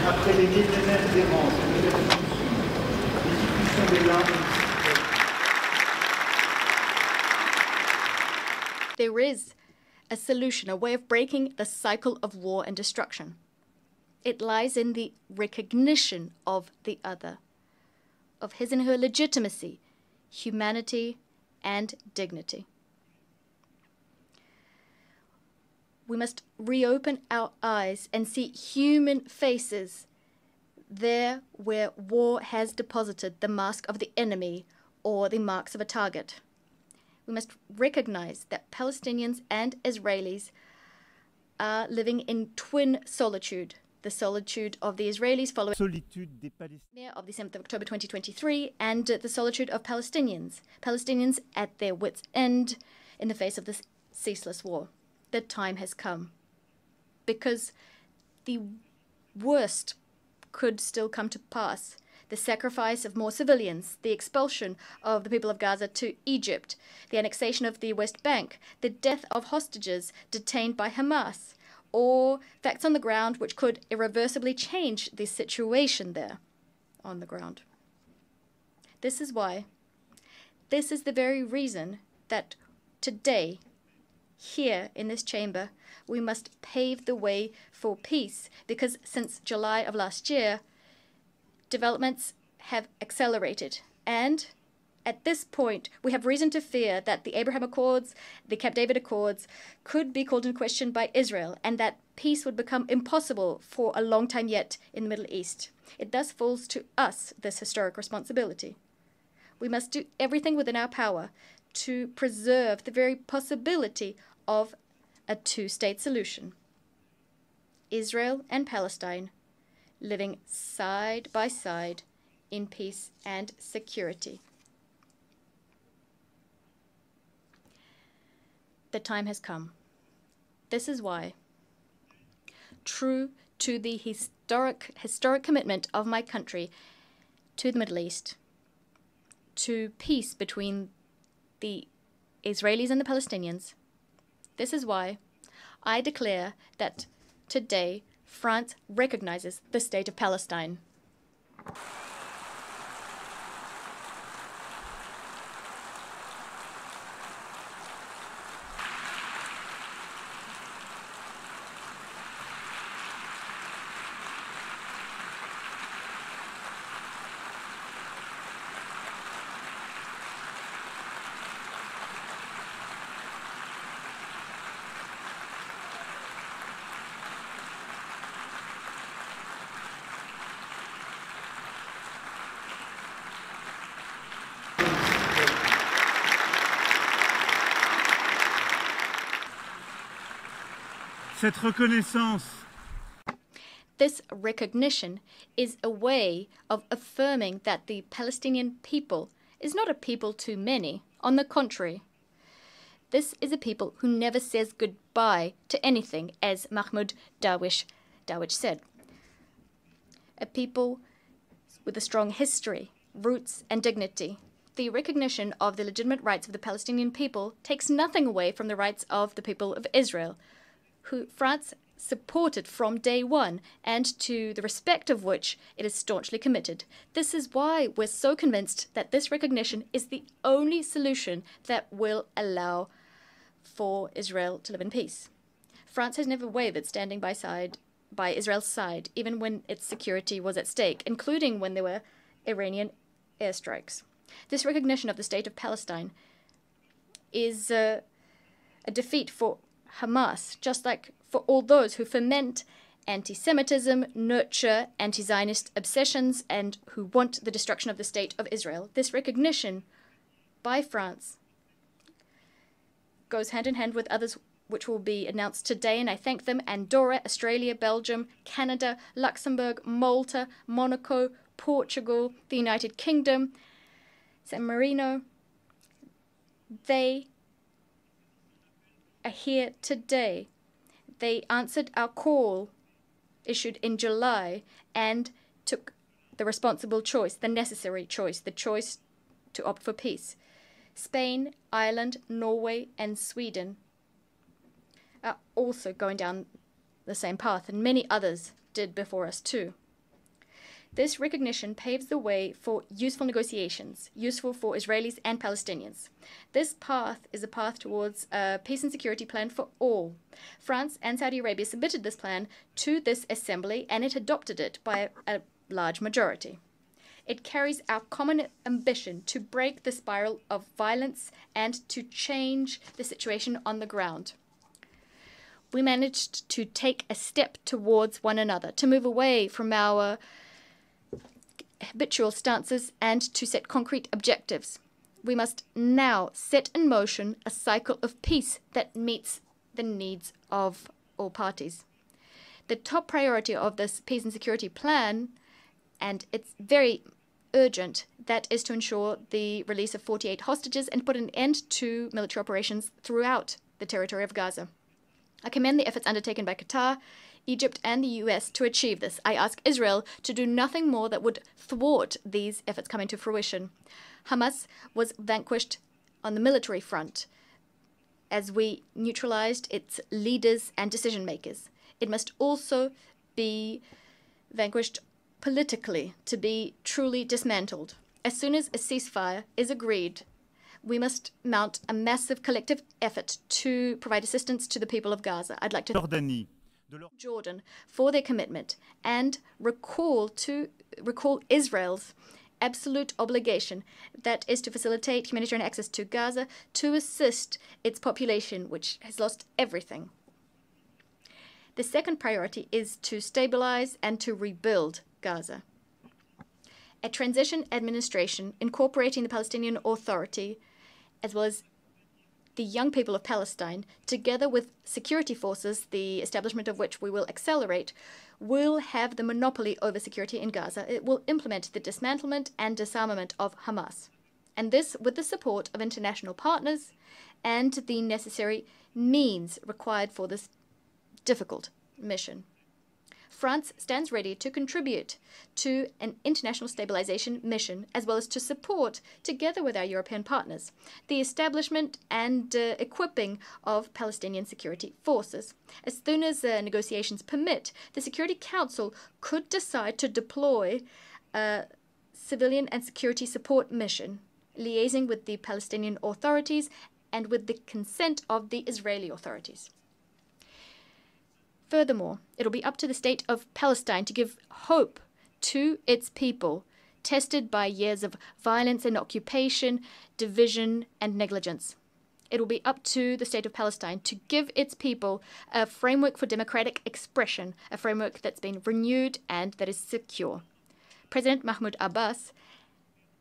après les millénaires d'errance et de persécution, l'exécution des larmes. There is a solution, a way of breaking the cycle of war and destruction. It lies in the recognition of the other, of his and her legitimacy, humanity, and dignity. We must reopen our eyes and see human faces there where war has deposited the mask of the enemy or the marks of a target. We must recognize that Palestinians and Israelis are living in twin solitude. The solitude of the Israelis following of the 7th of October 2023 and the solitude of Palestinians. Palestinians at their wits' end in the face of this ceaseless war. The time has come because the worst could still come to pass. The sacrifice of more civilians, the expulsion of the people of Gaza to Egypt, the annexation of the West Bank, the death of hostages detained by Hamas, or facts on the ground which could irreversibly change the situation there on the ground. This is the very reason that today, here in this chamber, we must pave the way for peace, because since July of last year, developments have accelerated. And at this point, we have reason to fear that the Abraham Accords, the Camp David Accords, could be called into question by Israel, and that peace would become impossible for a long time yet in the Middle East. It thus falls to us this historic responsibility. We must do everything within our power to preserve the very possibility of a two-state solution. Israel and Palestine living side by side in peace and security. The time has come. This is why, true to the historic commitment of my country to the Middle East, to peace between the Israelis and the Palestinians, this is why I declare that today France recognizes the state of Palestine. Cette reconnaissance. This recognition is a way of affirming that the Palestinian people is not a people too many. On the contrary, this is a people who never says goodbye to anything, as Mahmoud Darwish said. A people with a strong history, roots, and dignity. The recognition of the legitimate rights of the Palestinian people takes nothing away from the rights of the people of Israel, who France supported from day one, and to the respect of which it is staunchly committed. This is why we're so convinced that this recognition is the only solution that will allow for Israel to live in peace. France has never wavered standing by Israel's side, even when its security was at stake, including when there were Iranian airstrikes. This recognition of the state of Palestine is a defeat for Hamas, just like for all those who foment anti-Semitism, nurture anti-Zionist obsessions, and who want the destruction of the state of Israel. This recognition by France goes hand in hand with others which will be announced today, and I thank them: Andorra, Australia, Belgium, Canada, Luxembourg, Malta, Monaco, Portugal, the United Kingdom, San Marino. They are here today. They answered our call issued in July and took the responsible choice, the necessary choice, the choice to opt for peace. Spain, Ireland, Norway, and Sweden are also going down the same path, and many others did before us too. This recognition paves the way for useful negotiations, useful for Israelis and Palestinians. This path is a path towards a peace and security plan for all. France and Saudi Arabia submitted this plan to this assembly, and it adopted it by a large majority. It carries our common ambition to break the spiral of violence and to change the situation on the ground. We managed to take a step towards one another, to move away from our habitual stances and to set concrete objectives. We must now set in motion a cycle of peace that meets the needs of all parties. The top priority of this peace and security plan, and it's very urgent, that is to ensure the release of 48 hostages and put an end to military operations throughout the territory of Gaza. I commend the efforts undertaken by Qatar, Egypt, and the US to achieve this. I ask Israel to do nothing more that would thwart these efforts coming to fruition. Hamas was vanquished on the military front as we neutralized its leaders and decision makers. It must also be vanquished politically to be truly dismantled. As soon as a ceasefire is agreed, we must mount a massive collective effort to provide assistance to the people of Gaza. I'd like to thank Jordan for their commitment and recall Israel's absolute obligation, that is to facilitate humanitarian access to Gaza to assist its population, which has lost everything. The second priority is to stabilize and to rebuild Gaza. A transition administration incorporating the Palestinian Authority as well as the young people of Palestine, together with security forces, the establishment of which we will accelerate, will have the monopoly over security in Gaza. It will implement the dismantlement and disarmament of Hamas, and this with the support of international partners and the necessary means required for this difficult mission. France stands ready to contribute to an international stabilization mission, as well as to support, together with our European partners, the establishment and equipping of Palestinian security forces. As soon as negotiations permit, the Security Council could decide to deploy a civilian and security support mission, liaising with the Palestinian authorities and with the consent of the Israeli authorities. Furthermore, it'll be up to the state of Palestine to give hope to its people, tested by years of violence and occupation, division and negligence. It will be up to the state of Palestine to give its people a framework for democratic expression, a framework that's been renewed and that is secure. President Mahmoud Abbas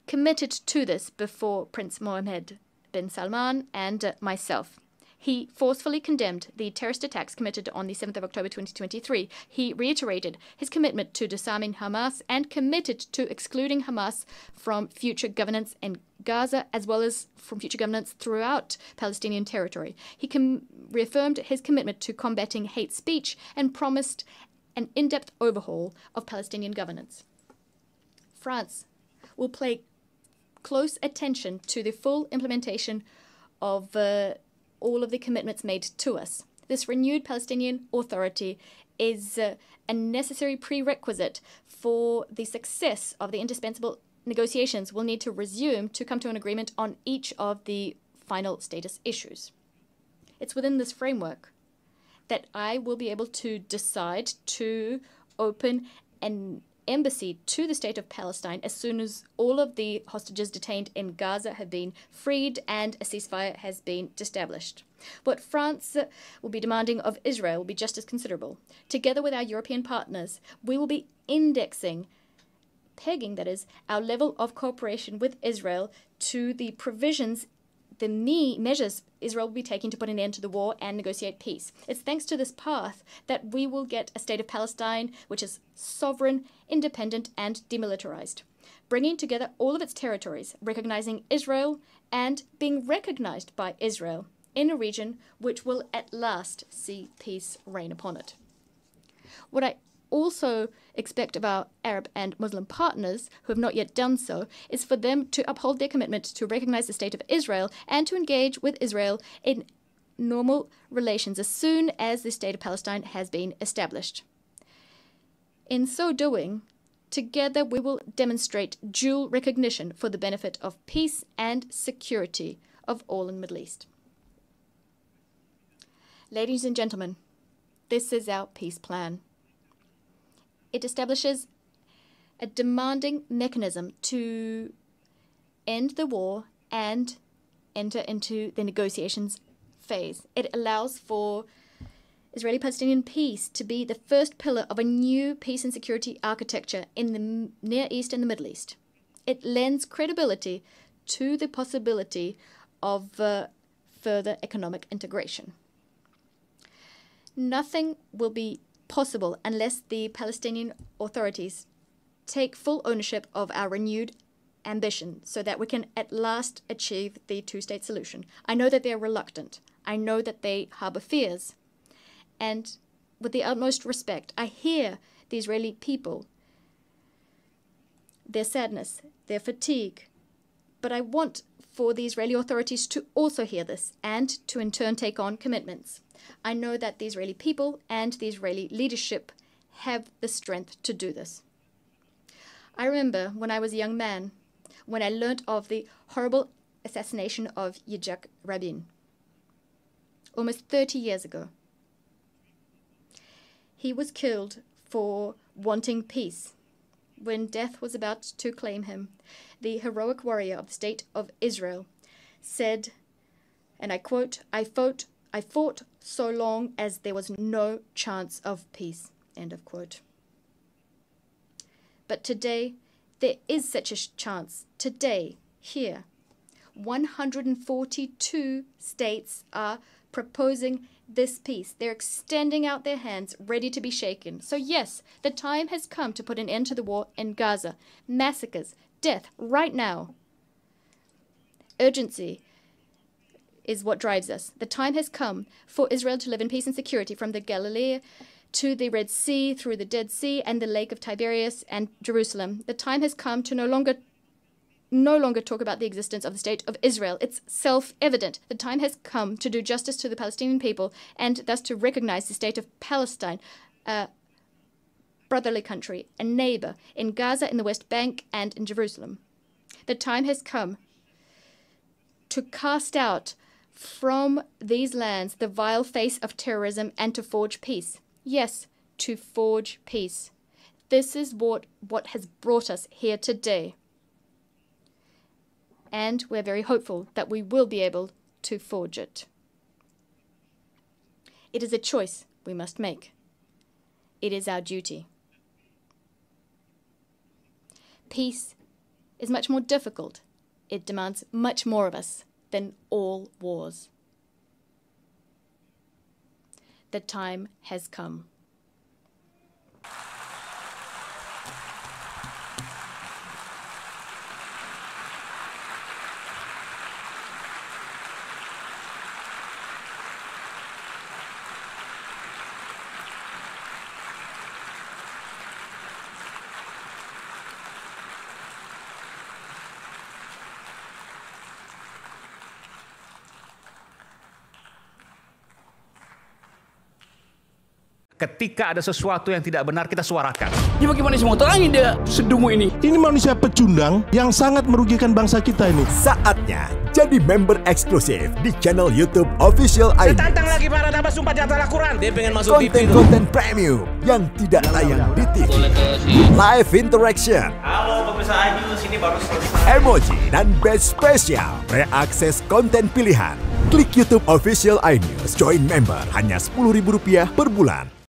committed to this before Prince Mohammed bin Salman and myself. He forcefully condemned the terrorist attacks committed on the 7th of October 2023. He reiterated his commitment to disarming Hamas and committed to excluding Hamas from future governance in Gaza, as well as from future governance throughout Palestinian territory. He reaffirmed his commitment to combating hate speech and promised an in-depth overhaul of Palestinian governance. France will pay close attention to the full implementation of all of the commitments made to us. This renewed Palestinian Authority is a necessary prerequisite for the success of the indispensable negotiations we'll need to resume to come to an agreement on each of the final status issues. It's within this framework that I will be able to decide to open an embassy to the state of Palestine as soon as all of the hostages detained in Gaza have been freed and a ceasefire has been established. What France will be demanding of Israel will be just as considerable. Together with our European partners, we will be pegging, that is, our level of cooperation with Israel to the provisions, the measures Israel will be taking to put an end to the war and negotiate peace. It's thanks to this path that we will get a state of Palestine which is sovereign, independent, and demilitarized, bringing together all of its territories, recognizing Israel and being recognized by Israel in a region which will at last see peace reign upon it. What I also expect of our Arab and Muslim partners, who have not yet done so, is for them to uphold their commitment to recognize the state of Israel and to engage with Israel in normal relations as soon as the state of Palestine has been established. In so doing, Together we will demonstrate dual recognition for the benefit of peace and security of all in the Middle East. Ladies and gentlemen, this is our peace plan. It establishes a demanding mechanism to end the war and enter into the negotiations phase. It allows for Israeli-Palestinian peace to be the first pillar of a new peace and security architecture in the Near East and the Middle East. It lends credibility to the possibility of further economic integration. Nothing will be possible unless the Palestinian authorities take full ownership of our renewed ambition so that we can at last achieve the two-state solution. I know that they are reluctant. I know that they harbor fears. And with the utmost respect, I hear the Israeli people, their sadness, their fatigue. But I want for the Israeli authorities to also hear this and to in turn take on commitments. I know that the Israeli people and the Israeli leadership have the strength to do this. I remember when I was a young man, when I learnt of the horrible assassination of Yitzhak Rabin, almost 30 years ago. He was killed for wanting peace. When death was about to claim him, the heroic warrior of the State of Israel said, and I quote, I fought so long as there was no chance of peace, end of quote. But today, there is such a chance. Today, here, 142 states are proposing this peace. They're extending out their hands, ready to be shaken. So yes, the time has come to put an end to the war in Gaza. Massacres, death, right now. Urgency is what drives us. The time has come for Israel to live in peace and security from the Galilee to the Red Sea, through the Dead Sea and the Lake of Tiberias and Jerusalem. The time has come to no longer talk about the existence of the State of Israel. It's self-evident. The time has come to do justice to the Palestinian people and thus to recognize the State of Palestine, a brotherly country, a neighbor in Gaza, in the West Bank, and in Jerusalem. The time has come to cast out from these lands the vile face of terrorism and to forge peace. Yes, to forge peace. This is what has brought us here today. And we're very hopeful that we will be able to forge it. It is a choice we must make. It is our duty. Peace is much more difficult. It demands much more of us than all wars. The time has come. Ketika ada sesuatu yang tidak benar, kita suarakan. Ya bagaimana semua terangin dia sedungu ini? Ini manusia pecundang yang sangat merugikan bangsa kita ini. Saatnya jadi member eksklusif di channel YouTube Official iNews. Tantang lagi para nambah sumpah di atas Al-Quran. Dia pengen masuk TV. Konten premium yang tidak tayang di TV. Live interaction. Halo pemirsa iNews, ini baru selesai. Emoji dan badge spesial. Reakses konten pilihan. Klik YouTube Official iNews. Join member hanya Rp10.000 per bulan.